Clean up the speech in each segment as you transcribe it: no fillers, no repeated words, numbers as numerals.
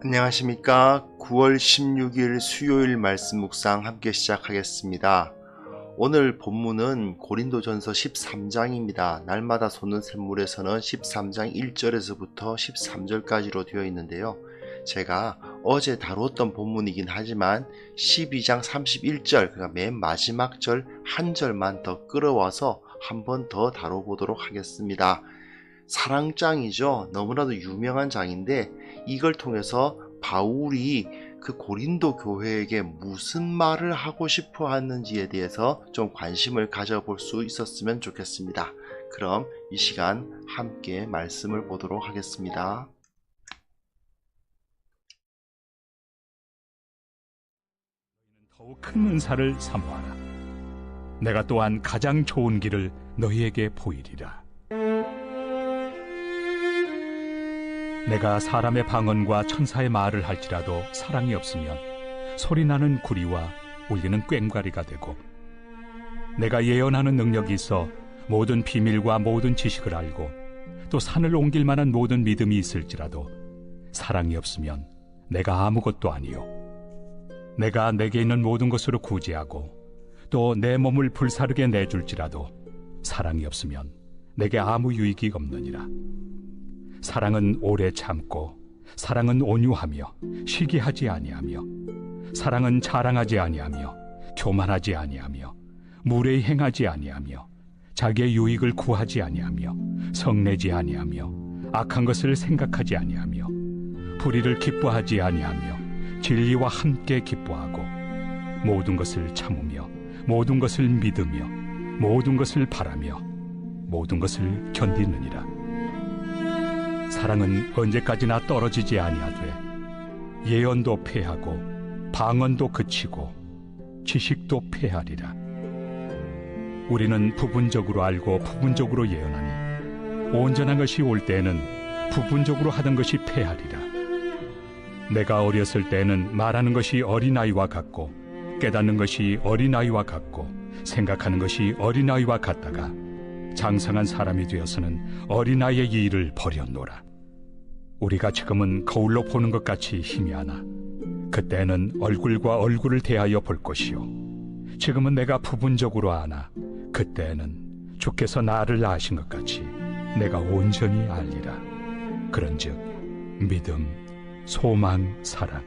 안녕하십니까. 9월 16일 수요일 말씀 묵상 함께 시작하겠습니다. 오늘 본문은 고린도전서 13장입니다. 날마다 솟는 샘물에서는 13장 1절에서부터 13절까지로 되어 있는데요. 제가 어제 다루었던 본문이긴 하지만 12장 31절, 그러니까 맨 마지막 절 한 절만 더 끌어와서 한 번 더 다뤄보도록 하겠습니다. 사랑장이죠. 너무나도 유명한 장인데 이걸 통해서 바울이 그 고린도 교회에게 무슨 말을 하고 싶어 하는지에 대해서 좀 관심을 가져볼 수 있었으면 좋겠습니다. 그럼 이 시간 함께 말씀을 보도록 하겠습니다. 더욱 큰 은사를 사모하라. 내가 또한 가장 좋은 길을 너희에게 보이리라. 내가 사람의 방언과 천사의 말을 할지라도 사랑이 없으면 소리나는 구리와 울리는 꽹과리가 되고, 내가 예언하는 능력이 있어 모든 비밀과 모든 지식을 알고 또 산을 옮길 만한 모든 믿음이 있을지라도 사랑이 없으면 내가 아무것도 아니요, 내가 내게 있는 모든 것으로 구제하고 또 내 몸을 불사르게 내줄지라도 사랑이 없으면 내게 아무 유익이 없느니라. 사랑은 오래 참고, 사랑은 온유하며 시기하지 아니하며, 사랑은 자랑하지 아니하며 교만하지 아니하며 무례히 행하지 아니하며 자기의 유익을 구하지 아니하며 성내지 아니하며 악한 것을 생각하지 아니하며 불의를 기뻐하지 아니하며 진리와 함께 기뻐하고 모든 것을 참으며 모든 것을 믿으며 모든 것을 바라며 모든 것을 견디느니라. 사랑은 언제까지나 떨어지지 아니하되 예언도 패하고 방언도 그치고 지식도 패하리라. 우리는 부분적으로 알고 부분적으로 예언하니 온전한 것이 올 때에는 부분적으로 하던 것이 패하리라. 내가 어렸을 때에는 말하는 것이 어린아이와 같고 깨닫는 것이 어린아이와 같고 생각하는 것이 어린아이와 같다가 장성한 사람이 되어서는 어린아이의 일을 버렸노라. 우리가 지금은 거울로 보는 것 같이 희미하나 그때는 얼굴과 얼굴을 대하여 볼 것이요, 지금은 내가 부분적으로 아나 그때는 주께서 나를 아신 것 같이 내가 온전히 알리라. 그런즉 믿음, 소망, 사랑,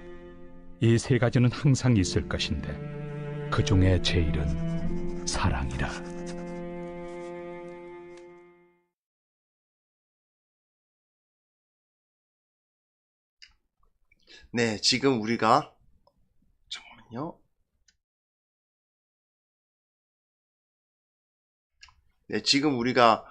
이 세 가지는 항상 있을 것인데 그 중에 제일은 사랑이라. 네, 지금 우리가 잠깐만요. 네, 지금 우리가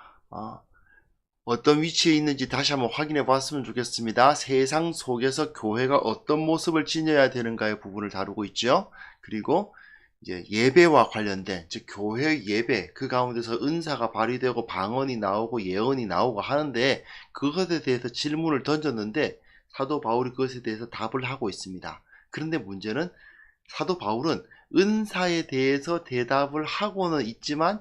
어떤 위치에 있는지 다시 한번 확인해 봤으면 좋겠습니다. 세상 속에서 교회가 어떤 모습을 지녀야 되는가의 부분을 다루고 있죠. 그리고 이제 예배와 관련된, 즉 교회 예배, 그 가운데서 은사가 발휘되고 방언이 나오고 예언이 나오고 하는데 그것에 대해서 질문을 던졌는데 사도 바울이 그것에 대해서 답을 하고 있습니다. 그런데 문제는 사도 바울은 은사에 대해서 대답을 하고는 있지만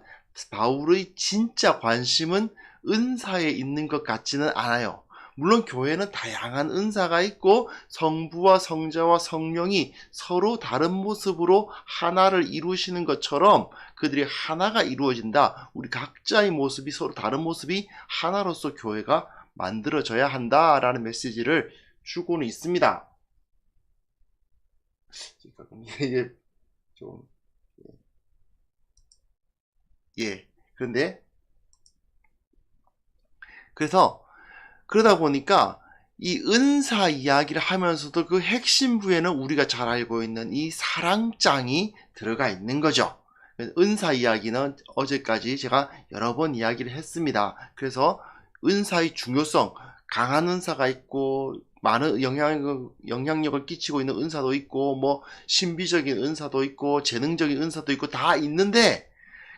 바울의 진짜 관심은 은사에 있는 것 같지는 않아요. 물론 교회는 다양한 은사가 있고 성부와 성자와 성령이 서로 다른 모습으로 하나를 이루시는 것처럼 그들이 하나가 이루어진다. 우리 각자의 모습이 서로 다른 모습이 하나로서 교회가 만들어져야 한다라는 메시지를 주고는 있습니다. 이게 좀 그런데 그래서 그러다 보니까 이 은사 이야기를 하면서도 그 핵심 부에는 우리가 잘 알고 있는 이 사랑장이 들어가 있는 거죠. 은사 이야기는 어제까지 제가 여러 번 이야기를 했습니다. 그래서 은사의 중요성, 강한 은사가 있고 많은 영향력을 끼치고 있는 은사도 있고 뭐 신비적인 은사도 있고 재능적인 은사도 있고 다 있는데,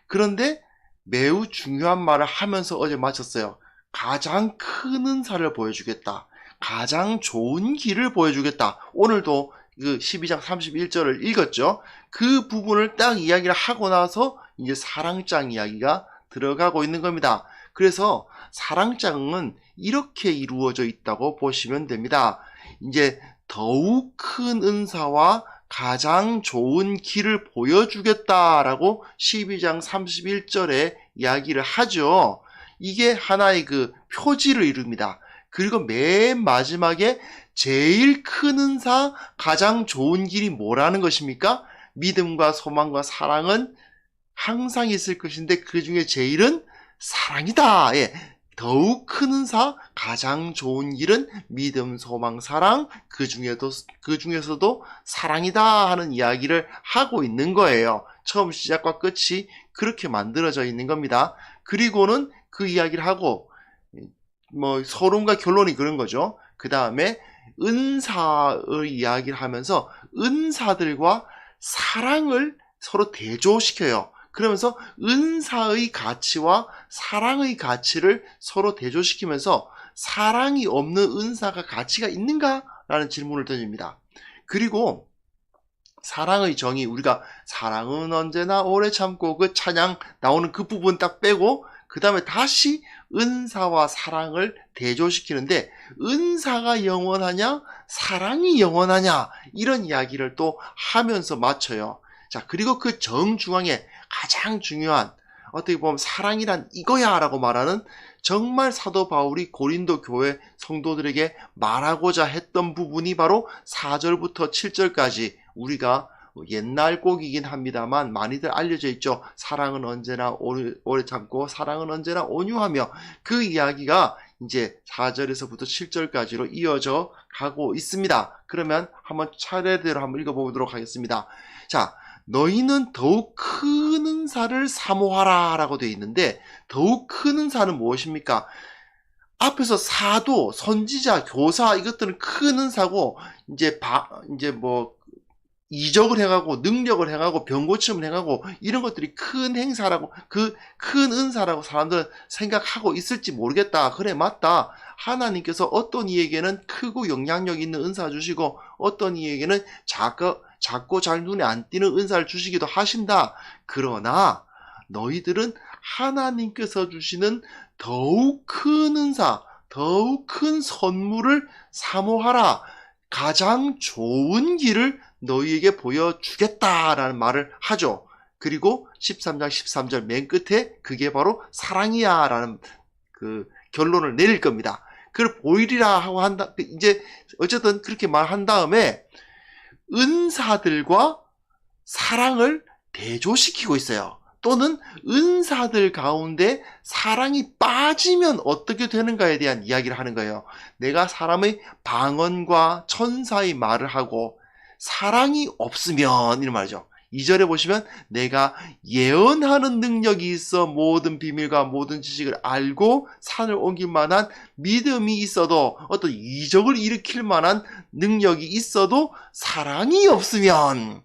그런데 매우 중요한 말을 하면서 어제 마쳤어요. 가장 큰 은사를 보여주겠다, 가장 좋은 길을 보여주겠다. 오늘도 그 12장 31절을 읽었죠. 그 부분을 딱 이야기를 하고 나서 이제 사랑장 이야기가 들어가고 있는 겁니다. 그래서 사랑장은 이렇게 이루어져 있다고 보시면 됩니다. 이제 더욱 큰 은사와 가장 좋은 길을 보여주겠다라고 12장 31절에 이야기를 하죠. 이게 하나의 그 표지를 이룹니다. 그리고 맨 마지막에 제일 큰 은사, 가장 좋은 길이 뭐라는 것입니까? 믿음과 소망과 사랑은 항상 있을 것인데 그 중에 제일은 사랑이다. 예. 더욱 큰 은사, 가장 좋은 길은 믿음, 소망, 사랑, 그 중에서도 사랑이다 하는 이야기를 하고 있는 거예요. 처음 시작과 끝이 그렇게 만들어져 있는 겁니다. 그리고는 그 이야기를 하고, 서론과 결론이 그런 거죠. 그 다음에 은사의 이야기를 하면서 은사들과 사랑을 서로 대조시켜요. 그러면서 은사의 가치와 사랑의 가치를 서로 대조시키면서 사랑이 없는 은사가 가치가 있는가? 라는 질문을 던집니다. 그리고 사랑의 정의, 우리가 사랑은 언제나 오래 참고 그 찬양 나오는 그 부분 딱 빼고 그 다음에 다시 은사와 사랑을 대조시키는데 은사가 영원하냐? 사랑이 영원하냐? 이런 이야기를 또 하면서 맞춰요. 자, 그리고 그 정중앙에 가장 중요한 어떻게 보면 사랑이란 이거야 라고 말하는 정말 사도 바울이 고린도 교회 성도들에게 말하고자 했던 부분이 바로 4절부터 7절까지 우리가 옛날 곡이긴 합니다만 많이들 알려져 있죠. 사랑은 언제나 오래 참고 사랑은 언제나 온유하며 그 이야기가 이제 4절에서부터 7절까지로 이어져 가고 있습니다. 그러면 한번 차례대로 한번 읽어보도록 하겠습니다. 자, 너희는 더욱 큰 은사를 사모하라 라고 되어 있는데 더욱 큰 은사는 무엇입니까? 앞에서 사도, 선지자, 교사 이것들은 큰 은사고 이제 이적을 행하고 능력을 행하고 병 고침을 행하고 이런 것들이 큰 행사라고 그 큰 은사라고 사람들은 생각하고 있을지 모르겠다. 그래 맞다. 하나님께서 어떤 이에게는 크고 영향력 있는 은사 주시고 어떤 이에게는 작고 잘 눈에 안 띄는 은사를 주시기도 하신다. 그러나 너희들은 하나님께서 주시는 더욱 큰 은사, 더욱 큰 선물을 사모하라. 가장 좋은 길을 너희에게 보여주겠다라는 말을 하죠. 그리고 13장 13절 맨 끝에 그게 바로 사랑이야 라는 그 결론을 내릴 겁니다. 그걸 보이리라 하고 한다. 이제 어쨌든 그렇게 말한 다음에 은사들과 사랑을 대조시키고 있어요. 또는 은사들 가운데 사랑이 빠지면 어떻게 되는가에 대한 이야기를 하는 거예요. 내가 사람의 방언과 천사의 말을 하고 사랑이 없으면 이런 말이죠. 2절에 보시면 내가 예언하는 능력이 있어 모든 비밀과 모든 지식을 알고 산을 옮길 만한 믿음이 있어도 어떤 이적을 일으킬 만한 능력이 있어도 사랑이 없으면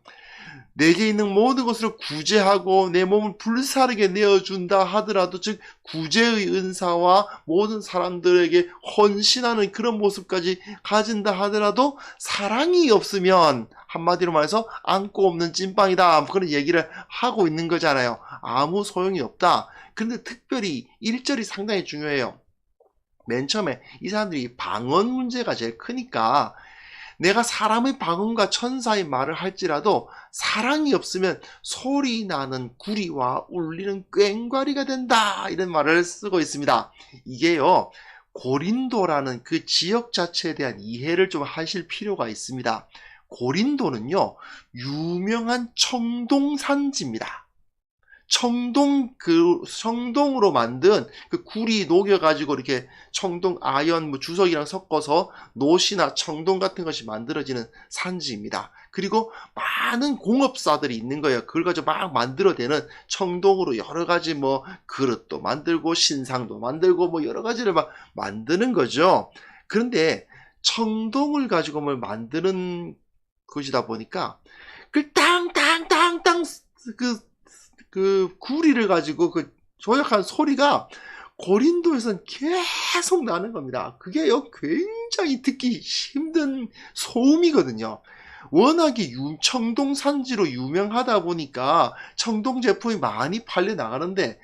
내게 있는 모든 것을 구제하고 내 몸을 불사르게 내어준다 하더라도 즉 구제의 은사와 모든 사람들에게 헌신하는 그런 모습까지 가진다 하더라도 사랑이 없으면 한마디로 말해서 안고 없는 찐빵이다 그런 얘기를 하고 있는 거잖아요. 아무 소용이 없다. 그런데 특별히 1절이 상당히 중요해요. 맨 처음에 이 사람들이 방언 문제가 제일 크니까 내가 사람의 방언과 천사의 말을 할지라도 사랑이 없으면 소리 나는 구리와 울리는 꽹과리가 된다 이런 말을 쓰고 있습니다. 이게요 고린도라는 그 지역 자체에 대한 이해를 좀 하실 필요가 있습니다. 고린도는요 유명한 청동산지입니다. 청동으로 만든 그 구리 녹여가지고 이렇게 청동 아연 주석이랑 섞어서 노시나 청동 같은 것이 만들어지는 산지입니다. 그리고 많은 공업사들이 있는 거예요. 그걸 가지고 막 만들어내는 청동으로 여러 가지 그릇도 만들고 신상도 만들고 여러 가지를 막 만드는 거죠. 그런데 청동을 가지고 뭘 만드는 것이다 보니까 그 땅땅땅땅 그 구리를 가지고 그 조약한 소리가 고린도에서는 계속 나는 겁니다. 그게요 굉장히 듣기 힘든 소음이거든요. 워낙에 청동 산지로 유명하다 보니까 청동 제품이 많이 팔려 나가는데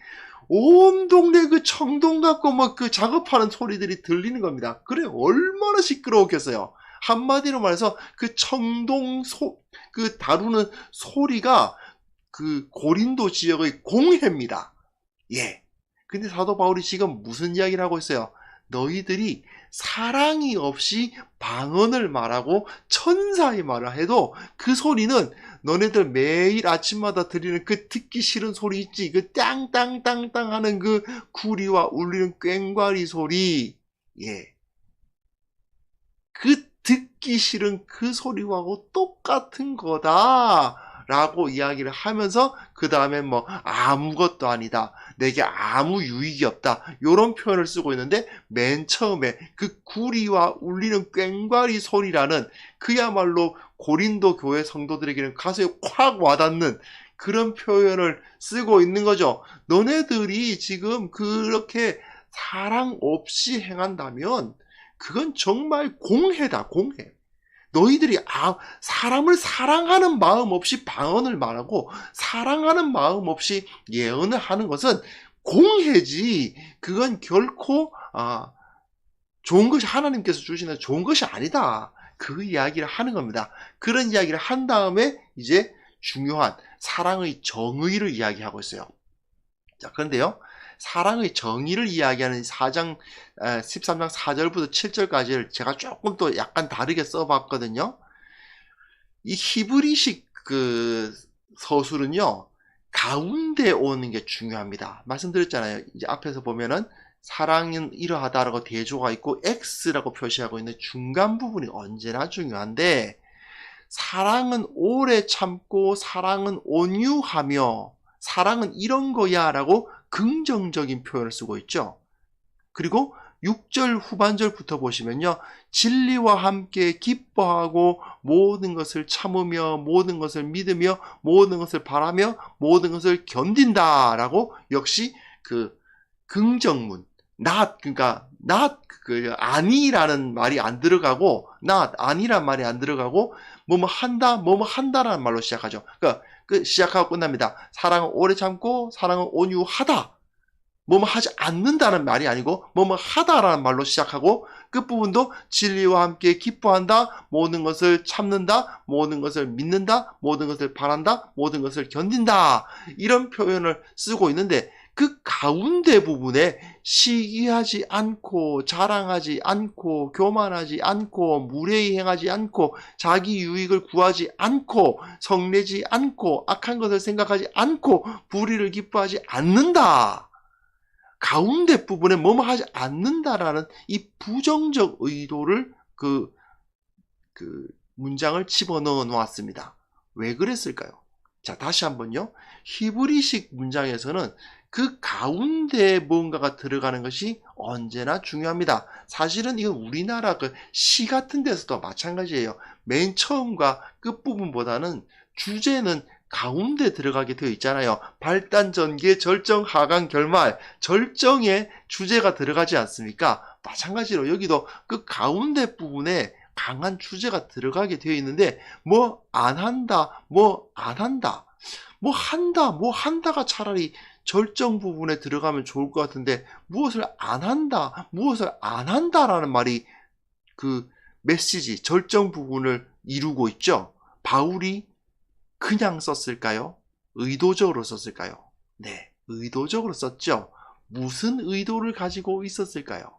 온 동네 그 청동 갖고 그 작업하는 소리들이 들리는 겁니다. 그래 얼마나 시끄러웠겠어요. 한마디로 말해서 그 그 다루는 소리가 그 고린도 지역의 공회입니다. 예. 근데 사도 바울이 지금 무슨 이야기를 하고 있어요? 너희들이 사랑이 없이 방언을 말하고 천사의 말을 해도 그 소리는 너네들 매일 아침마다 들리는 그 듣기 싫은 소리 있지? 그 땅땅땅땅 하는 그 구리와 울리는 꽹과리 소리. 예. 그 듣기 싫은 그 소리하고 똑같은 거다. 라고 이야기를 하면서 그 다음에 뭐 아무것도 아니다. 내게 아무 유익이 없다. 이런 표현을 쓰고 있는데 맨 처음에 그 구리와 울리는 꽹과리 소리라는 그야말로 고린도 교회 성도들에게는 가슴에 콱 와닿는 그런 표현을 쓰고 있는 거죠. 너네들이 지금 그렇게 사랑 없이 행한다면 그건 정말 공해다. 공해. 너희들이 사람을 사랑하는 마음 없이 방언을 말하고 사랑하는 마음 없이 예언을 하는 것은 공해지. 그건 결코 좋은 것이 하나님께서 주시는 좋은 것이 아니다. 그 이야기를 하는 겁니다. 그런 이야기를 한 다음에 이제 중요한 사랑의 정의를 이야기하고 있어요. 자, 그런데요. 사랑의 정의를 이야기하는 13장 4절부터 7절까지를 제가 조금 또 약간 다르게 써봤거든요. 이 히브리식 그 서술은요, 가운데 오는 게 중요합니다. 말씀드렸잖아요. 이제 앞에서 보면은 사랑은 이러하다라고 대조가 있고 X라고 표시하고 있는 중간 부분이 언제나 중요한데, 사랑은 오래 참고 사랑은 온유하며 사랑은 이런 거야 라고 긍정적인 표현을 쓰고 있죠. 그리고 6절 후반절부터 보시면요. 진리와 함께 기뻐하고 모든 것을 참으며 모든 것을 믿으며 모든 것을 바라며 모든 것을 견딘다 라고 역시 그 긍정문 그러니까 아니라는 말이 안 들어가고 아니란 말이 안 들어가고 뭐뭐 한다라는 말로 시작하죠. 그러니까 시작하고 끝납니다. 사랑은 오래 참고 사랑은 온유하다. 뭐뭐 하지 않는다는 말이 아니고 뭐뭐 하다라는 말로 시작하고 끝부분도 진리와 함께 기뻐한다. 모든 것을 참는다. 모든 것을 믿는다. 모든 것을 바란다. 모든 것을 견딘다. 이런 표현을 쓰고 있는데 그 가운데 부분에 시기하지 않고 자랑하지 않고 교만하지 않고 무례히 행하지 않고 자기 유익을 구하지 않고 성내지 않고 악한 것을 생각하지 않고 불의를 기뻐하지 않는다. 가운데 부분에 뭐뭐 하지 않는다라는 이 부정적 의도를 그 문장을 집어넣어 놓았습니다. 왜 그랬을까요? 자, 다시 한번요. 히브리식 문장에서는 그 가운데에 뭔가가 들어가는 것이 언제나 중요합니다. 사실은 이건 우리나라 그 시 같은 데서도 마찬가지예요. 맨 처음과 끝부분보다는 주제는 가운데 들어가게 되어 있잖아요. 발단, 전개, 절정, 하강, 결말, 절정에 주제가 들어가지 않습니까? 마찬가지로 여기도 그 가운데 부분에 강한 주제가 들어가게 되어 있는데 뭐 안 한다, 뭐 안 한다, 뭐 한다가 차라리 절정 부분에 들어가면 좋을 것 같은데 무엇을 안 한다라는 말이 그 메시지, 절정 부분을 이루고 있죠. 바울이 그냥 썼을까요? 의도적으로 썼을까요? 네, 의도적으로 썼죠. 무슨 의도를 가지고 있었을까요?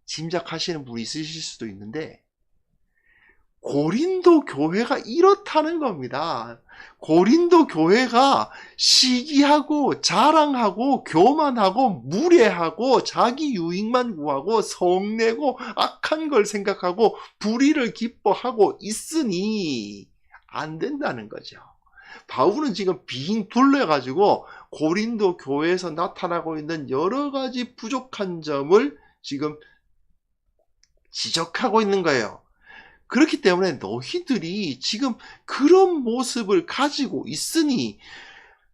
짐작하시는 분이 있으실 수도 있는데 고린도 교회가 이렇다는 겁니다. 고린도 교회가 시기하고 자랑하고 교만하고 무례하고 자기 유익만 구하고 성내고 악한 걸 생각하고 불의를 기뻐하고 있으니 안 된다는 거죠. 바울은 지금 빙 둘러가지고 고린도 교회에서 나타나고 있는 여러 가지 부족한 점을 지금 지적하고 있는 거예요. 그렇기 때문에 너희들이 지금 그런 모습을 가지고 있으니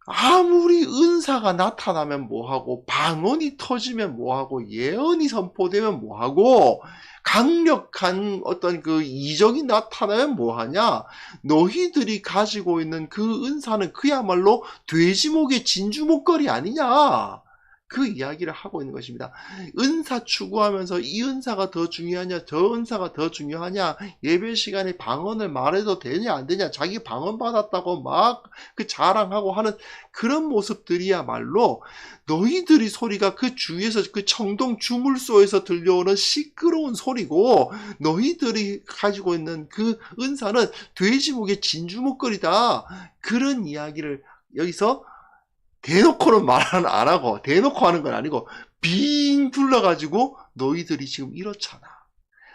아무리 은사가 나타나면 뭐하고 방언이 터지면 뭐하고 예언이 선포되면 뭐하고 강력한 어떤 그 이적이 나타나면 뭐하냐. 너희들이 가지고 있는 그 은사는 그야말로 돼지목의 진주목걸이 아니냐. 그 이야기를 하고 있는 것입니다. 은사 추구하면서 이 은사가 더 중요하냐, 저 은사가 더 중요하냐, 예배 시간에 방언을 말해도 되냐 안 되냐, 자기 방언 받았다고 막 그 자랑하고 하는 그런 모습들이야말로 너희들이 소리가 그 주위에서 그 청동 주물소에서 들려오는 시끄러운 소리고, 너희들이 가지고 있는 그 은사는 돼지목의 진주목걸이다. 그런 이야기를 여기서 대놓고는 말 안 하고, 대놓고 하는 건 아니고 빙 둘러가지고 너희들이 지금 이렇잖아.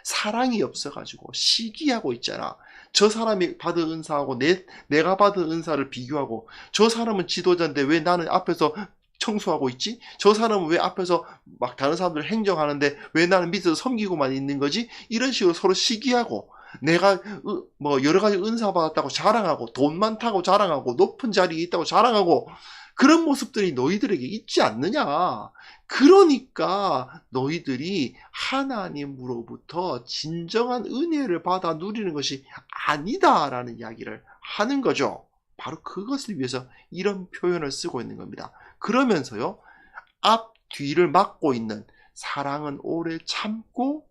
사랑이 없어가지고 시기하고 있잖아. 저 사람이 받은 은사하고 내가 받은 은사를 비교하고, 저 사람은 지도자인데 왜 나는 앞에서 청소하고 있지? 저 사람은 왜 앞에서 막 다른 사람들 행정하는데 왜 나는 밑에서 섬기고만 있는 거지? 이런 식으로 서로 시기하고, 내가 뭐 여러 가지 은사 받았다고 자랑하고, 돈 많다고 자랑하고, 높은 자리에 있다고 자랑하고, 그런 모습들이 너희들에게 있지 않느냐. 그러니까 너희들이 하나님으로부터 진정한 은혜를 받아 누리는 것이 아니다라는 이야기를 하는 거죠. 바로 그것을 위해서 이런 표현을 쓰고 있는 겁니다. 그러면서요, 앞 뒤를 막고 있는 사랑은 오래 참고,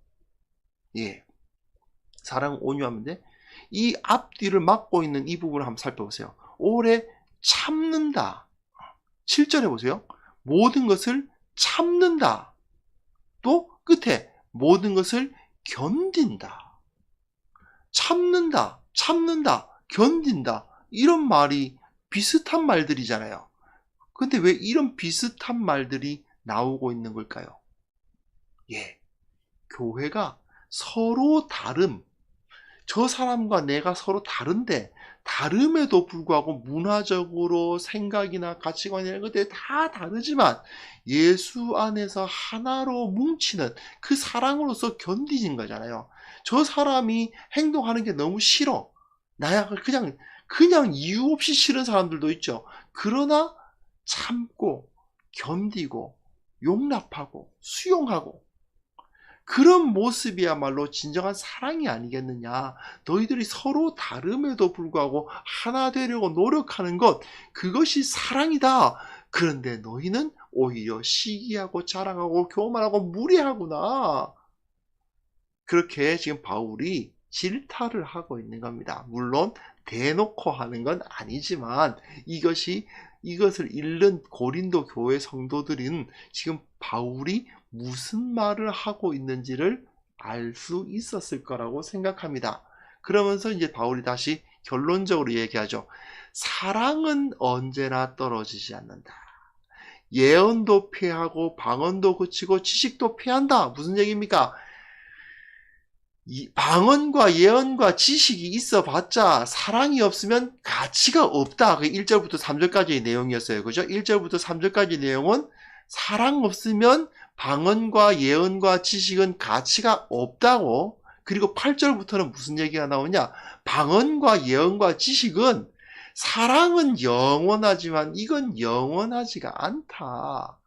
사랑은 온유하는데, 이 앞뒤를 막고 있는 이 부분을 한번 살펴보세요. 오래 참는다. 7절에 보세요. 모든 것을 참는다. 또 끝에 모든 것을 견딘다. 참는다, 견딘다. 이런 말이 비슷한 말들이잖아요. 근데 왜 이런 비슷한 말들이 나오고 있는 걸까요? 교회가 서로 다름, 저 사람과 내가 서로 다른데, 다름에도 불구하고 문화적으로 생각이나 가치관 이런 것들이 다 다르지만 예수 안에서 하나로 뭉치는 그 사랑으로서 견디는 거잖아요. 저 사람이 행동하는 게 너무 싫어. 나야 그냥 이유 없이 싫은 사람들도 있죠. 그러나 참고 견디고 용납하고 수용하고, 그런 모습이야말로 진정한 사랑이 아니겠느냐. 너희들이 서로 다름에도 불구하고 하나 되려고 노력하는 것, 그것이 사랑이다. 그런데 너희는 오히려 시기하고 자랑하고 교만하고 무례하구나. 그렇게 지금 바울이 질타를 하고 있는 겁니다. 물론 대놓고 하는 건 아니지만 이것을 읽는 고린도 교회 성도들은 지금 바울이 무슨 말을 하고 있는지를 알 수 있었을 거라고 생각합니다. 그러면서 이제 바울이 다시 결론적으로 얘기하죠. 사랑은 언제나 떨어지지 않는다. 예언도 패하고 방언도 그치고 지식도 패한다. 무슨 얘기입니까? 방언과 예언과 지식이 있어봤자 사랑이 없으면 가치가 없다. 그 1절부터 3절까지의 내용이었어요. 그죠? 1절부터 3절까지 내용은 사랑 없으면 방언과 예언과 지식은 가치가 없다고. 그리고 8절부터는 무슨 얘기가 나오냐? 방언과 예언과 지식은, 사랑은 영원하지만 이건 영원하지가 않다.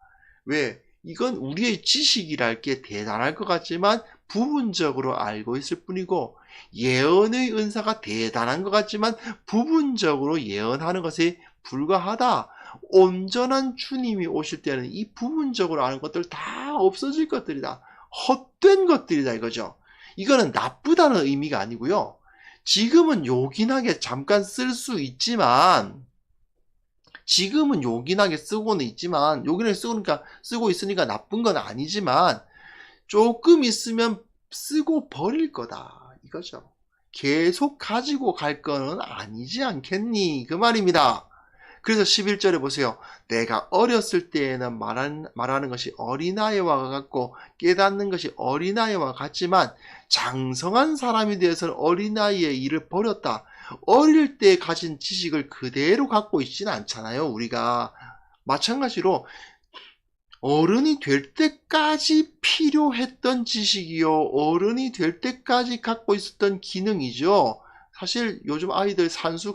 왜? 이건 우리의 지식이랄 게 대단할 것 같지만 부분적으로 알고 있을 뿐이고, 예언의 은사가 대단한 것 같지만 부분적으로 예언하는 것에 불과하다. 온전한 주님이 오실 때는 이 부분적으로 아는 것들 다 없어질 것들이다. 헛된 것들이다 이거죠. 이거는 나쁘다는 의미가 아니고요. 지금은 요긴하게 잠깐 쓸 수 있지만, 지금은 요긴하게 쓰고는 있지만, 요긴하게 쓰고 있으니까 나쁜 건 아니지만, 조금 있으면 쓰고 버릴 거다 이거죠. 계속 가지고 갈 거는 아니지 않겠니? 그 말입니다. 그래서 11절에 보세요. 내가 어렸을 때에는 말하는 것이 어린아이와 같고 깨닫는 것이 어린아이와 같지만 장성한 사람이 되어서는 어린아이의 일을 버렸다. 어릴 때 가진 지식을 그대로 갖고 있지는 않잖아요. 우리가 마찬가지로 어른이 될 때까지 필요했던 지식이요, 어른이 될 때까지 갖고 있었던 기능이죠. 사실 요즘 아이들 수학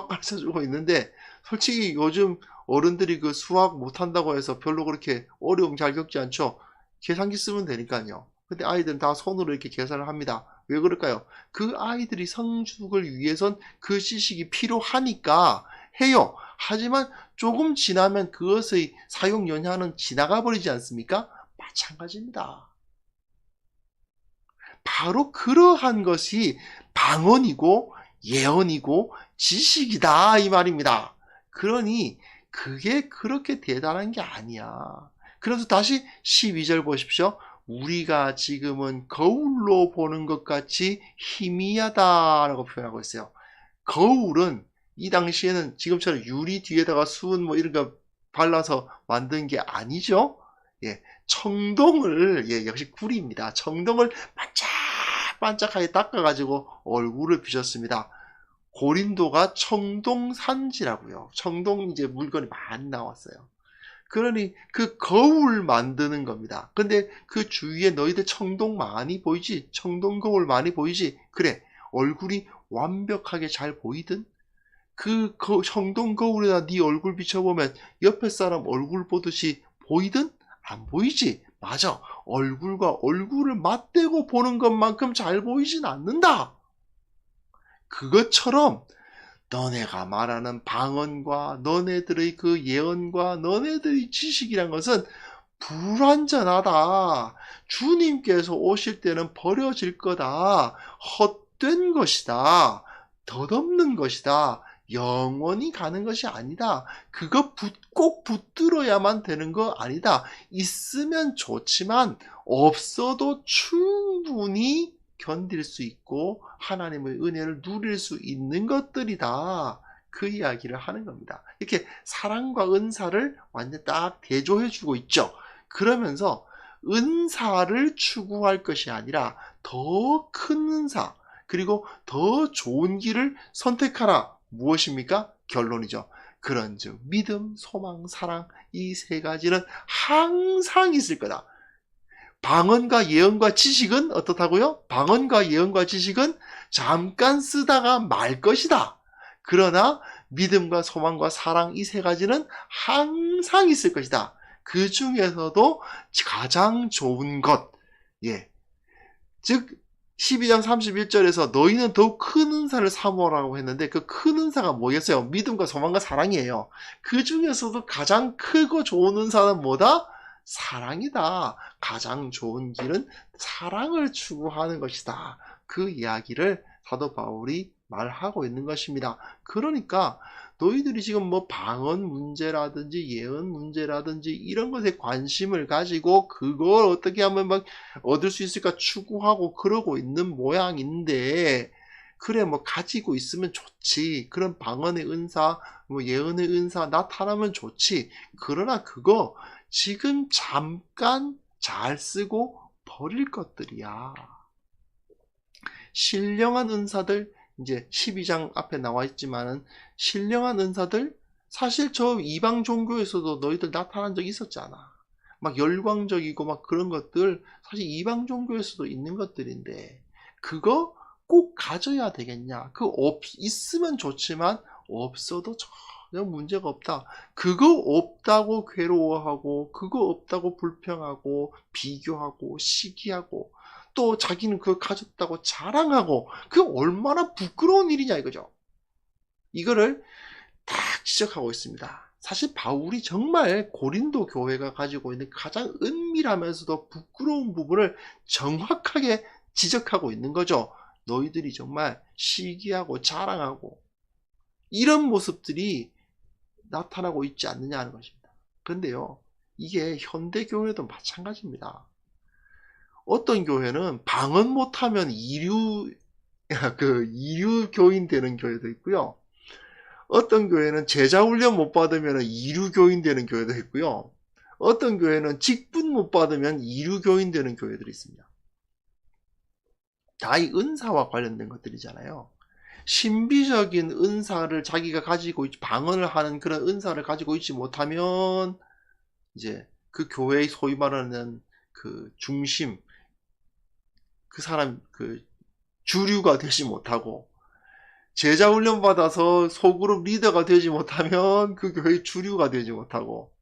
가르쳐주고 있는데, 솔직히 요즘 어른들이 그 수학 못한다고 해서 별로 그렇게 어려움 잘 겪지 않죠. 계산기 쓰면 되니까요. 근데 아이들은 다 손으로 이렇게 계산을 합니다. 왜 그럴까요? 그 아이들이 성숙을 위해선 그 지식이 필요하니까 해요. 하지만 조금 지나면 그것의 사용 연한은 지나가 버리지 않습니까? 마찬가지입니다. 바로 그러한 것이 방언이고 예언이고 지식이다 이 말입니다. 그러니 그게 그렇게 대단한 게 아니야. 그래서 다시 12절 보십시오. 우리가 지금은 거울로 보는 것 같이 희미하다라고 표현하고 있어요. 거울은 이 당시에는 지금처럼 유리 뒤에다가 수은 뭐 이런 거 발라서 만든 게 아니죠. 예, 청동을, 예, 역시 구리입니다. 청동을 반짝반짝하게 닦아가지고 얼굴을 비셨습니다. 고린도가 청동산지라고요. 청동 이제 물건이 많이 나왔어요. 그러니 그 거울 만드는 겁니다. 근데 그 주위에 너희들 청동 많이 보이지? 청동 거울 많이 보이지? 그래, 얼굴이 완벽하게 잘 보이든 그 청동 거울에다 네 얼굴 비춰보면 옆에 사람 얼굴 보듯이 보이든 안 보이지? 맞아. 얼굴과 얼굴을 맞대고 보는 것만큼 잘 보이진 않는다. 그것처럼 너네가 말하는 방언과 너네들의 그 예언과 너네들의 지식이란 것은 불완전하다. 주님께서 오실 때는 버려질 거다. 헛된 것이다. 덧없는 것이다. 영원히 가는 것이 아니다. 그거 꼭 붙들어야만 되는 거 아니다. 있으면 좋지만 없어도 충분히 견딜 수 있고 하나님의 은혜를 누릴 수 있는 것들이다. 그 이야기를 하는 겁니다. 이렇게 사랑과 은사를 완전 딱 대조해 주고 있죠. 그러면서 은사를 추구할 것이 아니라 더 큰 은사 그리고 더 좋은 길을 선택하라. 무엇입니까? 결론이죠. 그런즉 믿음, 소망, 사랑 이 세 가지는 항상 있을 거다. 방언과 예언과 지식은 어떻다고요? 방언과 예언과 지식은 잠깐 쓰다가 말 것이다. 그러나 믿음과 소망과 사랑 이 세 가지는 항상 있을 것이다. 그 중에서도 가장 좋은 것, 예, 즉 12장 31절에서 너희는 더욱 큰 은사를 사모하라고 했는데 그 큰 은사가 뭐겠어요? 믿음과 소망과 사랑이에요. 그 중에서도 가장 크고 좋은 은사는 뭐다? 사랑이다. 가장 좋은 길은 사랑을 추구하는 것이다. 그 이야기를 사도 바울이 말하고 있는 것입니다. 그러니까 너희들이 지금 뭐 방언 문제라든지 예언 문제라든지 이런 것에 관심을 가지고 그걸 어떻게 하면 막 얻을 수 있을까 추구하고 그러고 있는 모양인데, 그래 뭐 가지고 있으면 좋지. 그런 방언의 은사, 뭐 예언의 은사 나타나면 좋지. 그러나 그거 지금 잠깐 잘 쓰고 버릴 것들이야. 신령한 은사들, 이제 12장 앞에 나와 있지만은 신령한 은사들 사실 저 이방 종교에서도 너희들 나타난 적 있었잖아. 막 열광적이고 막 그런 것들 사실 이방 종교에서도 있는 것들인데 그거 꼭 가져야 되겠냐? 있으면 좋지만 없어도 전혀 문제가 없다. 그거 없다고 괴로워하고 그거 없다고 불평하고 비교하고 시기하고 또 자기는 그거 가졌다고 자랑하고 그게 얼마나 부끄러운 일이냐 이거죠. 이거를 딱 지적하고 있습니다. 사실 바울이 정말 고린도 교회가 가지고 있는 가장 은밀하면서도 부끄러운 부분을 정확하게 지적하고 있는 거죠. 너희들이 정말 시기하고 자랑하고 이런 모습들이 나타나고 있지 않느냐 하는 것입니다. 그런데요, 이게 현대교회도 마찬가지입니다. 어떤 교회는 방언 못하면 이류 교인 되는 교회도 있고요. 어떤 교회는 제자 훈련 못 받으면 이류 교인 되는 교회도 있고요. 어떤 교회는 직분 못 받으면 이류 교인 되는 교회들이 있습니다. 다 이 은사와 관련된 것들이잖아요. 신비적인 은사를 자기가 가지고 방언을 하는 그런 은사를 가지고 있지 못하면 이제 그 교회의 소위 말하는 그 중심, 그 사람 그 주류가 되지 못하고, 제자 훈련 받아서 소그룹 리더가 되지 못하면 그 교회의 주류가 되지 못하고,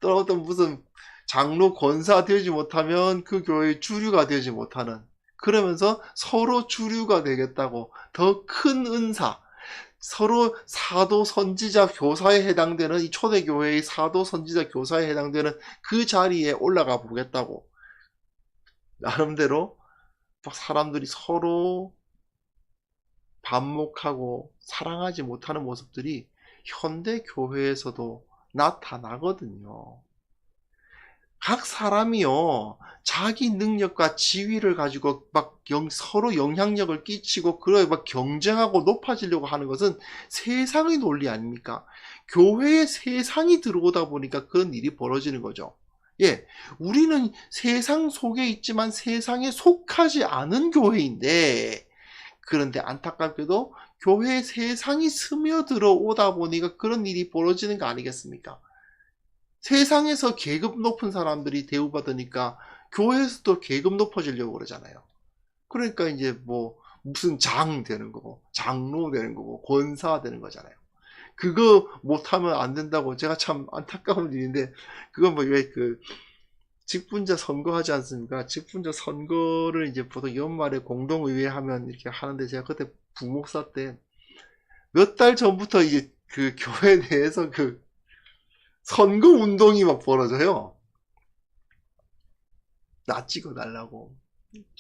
또 어떤 무슨 장로 권사 되지 못하면 그 교회의 주류가 되지 못하는, 그러면서 서로 주류가 되겠다고 더 큰 은사, 서로 사도 선지자 교사에 해당되는 이 초대교회의 사도 선지자 교사에 해당되는 그 자리에 올라가 보겠다고 나름대로 막 사람들이 서로 반목하고 사랑하지 못하는 모습들이 현대 교회에서도 나타나거든요. 각 사람이요, 자기 능력과 지위를 가지고 막 서로 영향력을 끼치고 그래 막 경쟁하고 높아지려고 하는 것은 세상의 논리 아닙니까? 교회에 세상이 들어오다 보니까 그런 일이 벌어지는 거죠. 예, 우리는 세상 속에 있지만 세상에 속하지 않은 교회인데, 그런데 안타깝게도 교회에 세상이 스며들어 오다 보니까 그런 일이 벌어지는 거 아니겠습니까? 세상에서 계급 높은 사람들이 대우받으니까 교회에서도 계급 높아지려고 그러잖아요. 그러니까 이제 뭐 무슨 장 되는 거고 장로 되는 거고 권사 되는 거잖아요. 그거 못하면 안 된다고, 제가 참 안타까운 일인데, 그건 뭐 왜 그 직분자 선거하지 않습니까? 직분자 선거를 이제 보통 연말에 공동의회 하면 이렇게 하는데, 제가 그때 부목사 때 몇 달 전부터 이제 그 교회 내에서 그 선거 운동이 막 벌어져요. 나 찍어 달라고.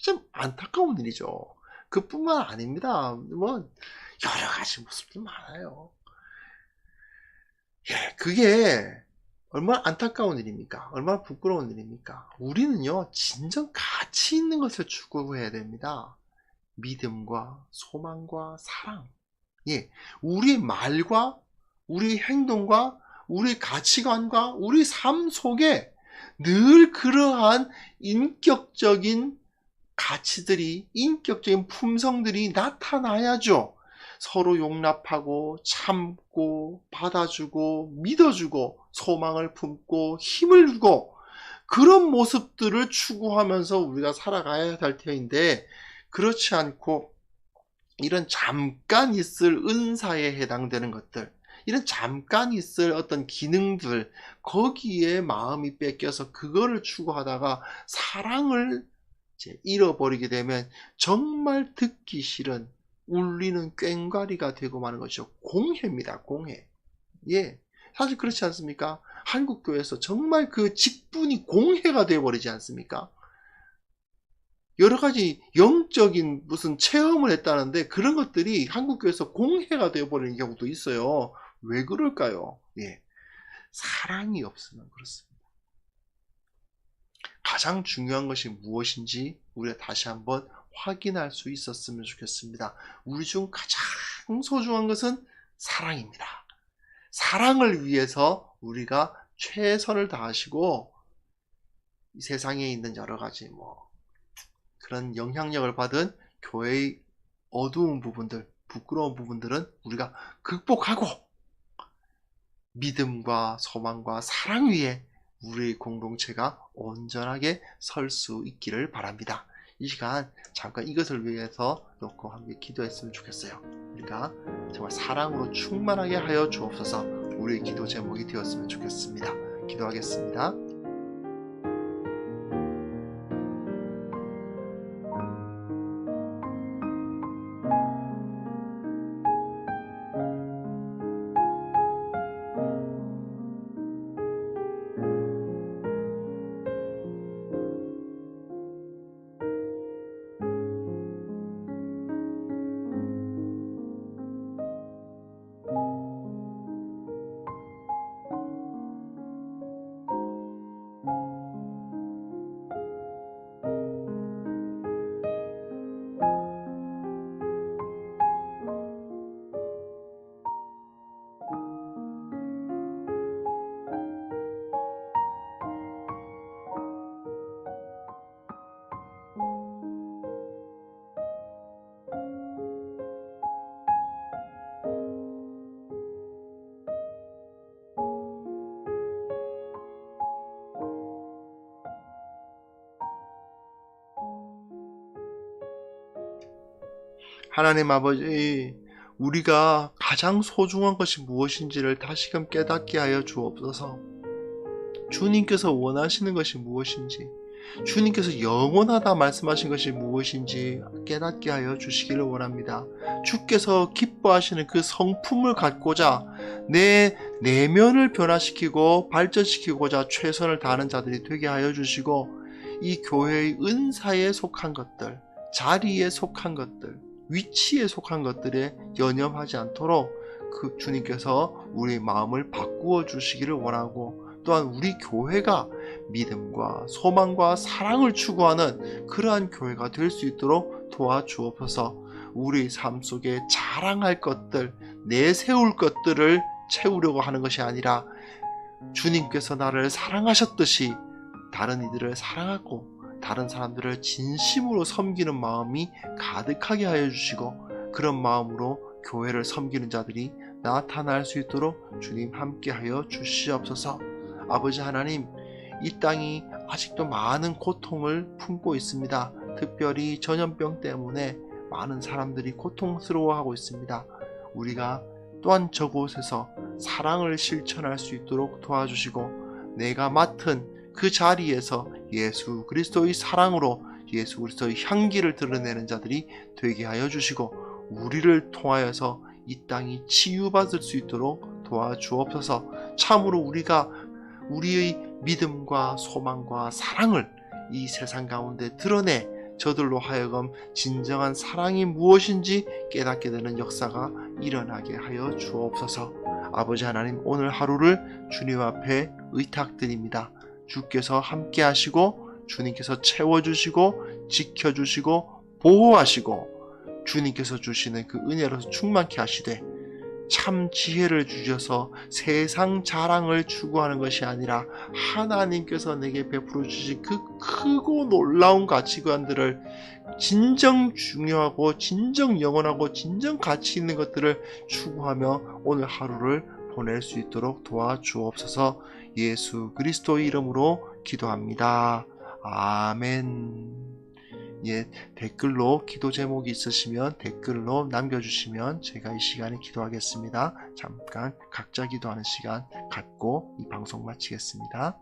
참 안타까운 일이죠. 그뿐만 아닙니다. 뭐 여러 가지 모습도 많아요. 예, 그게 얼마나 안타까운 일입니까? 얼마나 부끄러운 일입니까? 우리는요, 진정 가치 있는 것을 추구해야 됩니다. 믿음과 소망과 사랑. 예, 우리 말과 우리 행동과 우리 가치관과 우리 삶 속에 늘 그러한 인격적인 가치들이, 인격적인 품성들이 나타나야죠. 서로 용납하고 참고 받아주고 믿어주고 소망을 품고 힘을 주고, 그런 모습들을 추구하면서 우리가 살아가야 할 터인데, 그렇지 않고 이런 잠깐 있을 은사에 해당되는 것들, 이런 잠깐 있을 어떤 기능들, 거기에 마음이 뺏겨서 그거를 추구하다가 사랑을 이제 잃어버리게 되면 정말 듣기 싫은 울리는 꽹과리가 되고 마는 것이죠. 공해입니다. 공해. 예, 사실 그렇지 않습니까? 한국교회에서 정말 그 직분이 공해가 되어버리지 않습니까? 여러 가지 영적인 무슨 체험을 했다는데 그런 것들이 한국교회에서 공해가 되어버리는 경우도 있어요. 왜 그럴까요? 예, 사랑이 없으면 그렇습니다. 가장 중요한 것이 무엇인지 우리가 다시 한번 확인할 수 있었으면 좋겠습니다. 우리 중 가장 소중한 것은 사랑입니다. 사랑을 위해서 우리가 최선을 다하시고, 이 세상에 있는 여러 가지 그런 영향력을 받은 교회의 어두운 부분들, 부끄러운 부분들은 우리가 극복하고 믿음과 소망과 사랑 위에 우리의 공동체가 온전하게 설 수 있기를 바랍니다. 이 시간 잠깐 이것을 위해서 놓고 함께 기도했으면 좋겠어요. 우리가 정말 사랑으로 충만하게 하여 주옵소서. 우리의 기도 제목이 되었으면 좋겠습니다. 기도하겠습니다. 하나님 아버지, 우리가 가장 소중한 것이 무엇인지를 다시금 깨닫게 하여 주옵소서. 주님께서 원하시는 것이 무엇인지, 주님께서 영원하다 말씀하신 것이 무엇인지 깨닫게 하여 주시기를 원합니다. 주께서 기뻐하시는 그 성품을 갖고자 내 내면을 변화시키고 발전시키고자 최선을 다하는 자들이 되게 하여 주시고, 이 교회의 은사에 속한 것들, 자리에 속한 것들, 위치에 속한 것들에 연연하지 않도록 그 주님께서 우리 마음을 바꾸어 주시기를 원하고, 또한 우리 교회가 믿음과 소망과 사랑을 추구하는 그러한 교회가 될 수 있도록 도와주옵소서. 우리 삶 속에 자랑할 것들, 내세울 것들을 채우려고 하는 것이 아니라 주님께서 나를 사랑하셨듯이 다른 이들을 사랑하고 다른 사람들을 진심으로 섬기는 마음이 가득하게 하여 주시고, 그런 마음으로 교회를 섬기는 자들이 나타날 수 있도록 주님 함께 하여 주시옵소서. 아버지 하나님, 이 땅이 아직도 많은 고통을 품고 있습니다. 특별히 전염병 때문에 많은 사람들이 고통스러워하고 있습니다. 우리가 또한 저곳에서 사랑을 실천할 수 있도록 도와주시고, 내가 맡은 그 자리에서 예수 그리스도의 사랑으로 예수 그리스도의 향기를 드러내는 자들이 되게 하여 주시고, 우리를 통하여서 이 땅이 치유받을 수 있도록 도와주옵소서. 참으로 우리가 우리의 믿음과 소망과 사랑을 이 세상 가운데 드러내 저들로 하여금 진정한 사랑이 무엇인지 깨닫게 되는 역사가 일어나게 하여 주옵소서. 아버지 하나님, 오늘 하루를 주님 앞에 의탁드립니다. 주께서 함께 하시고 주님께서 채워주시고 지켜주시고 보호하시고 주님께서 주시는 그 은혜로서 충만케 하시되, 참 지혜를 주셔서 세상 자랑을 추구하는 것이 아니라 하나님께서 내게 베풀어 주신 그 크고 놀라운 가치관들을, 진정 중요하고 진정 영원하고 진정 가치 있는 것들을 추구하며 오늘 하루를 보낼 수 있도록 도와주옵소서. 예수 그리스도의 이름으로 기도합니다. 아멘. 댓글로 기도 제목이 있으시면 댓글로 남겨주시면 제가 이 시간에 기도하겠습니다. 잠깐 각자 기도하는 시간 갖고 이 방송 마치겠습니다.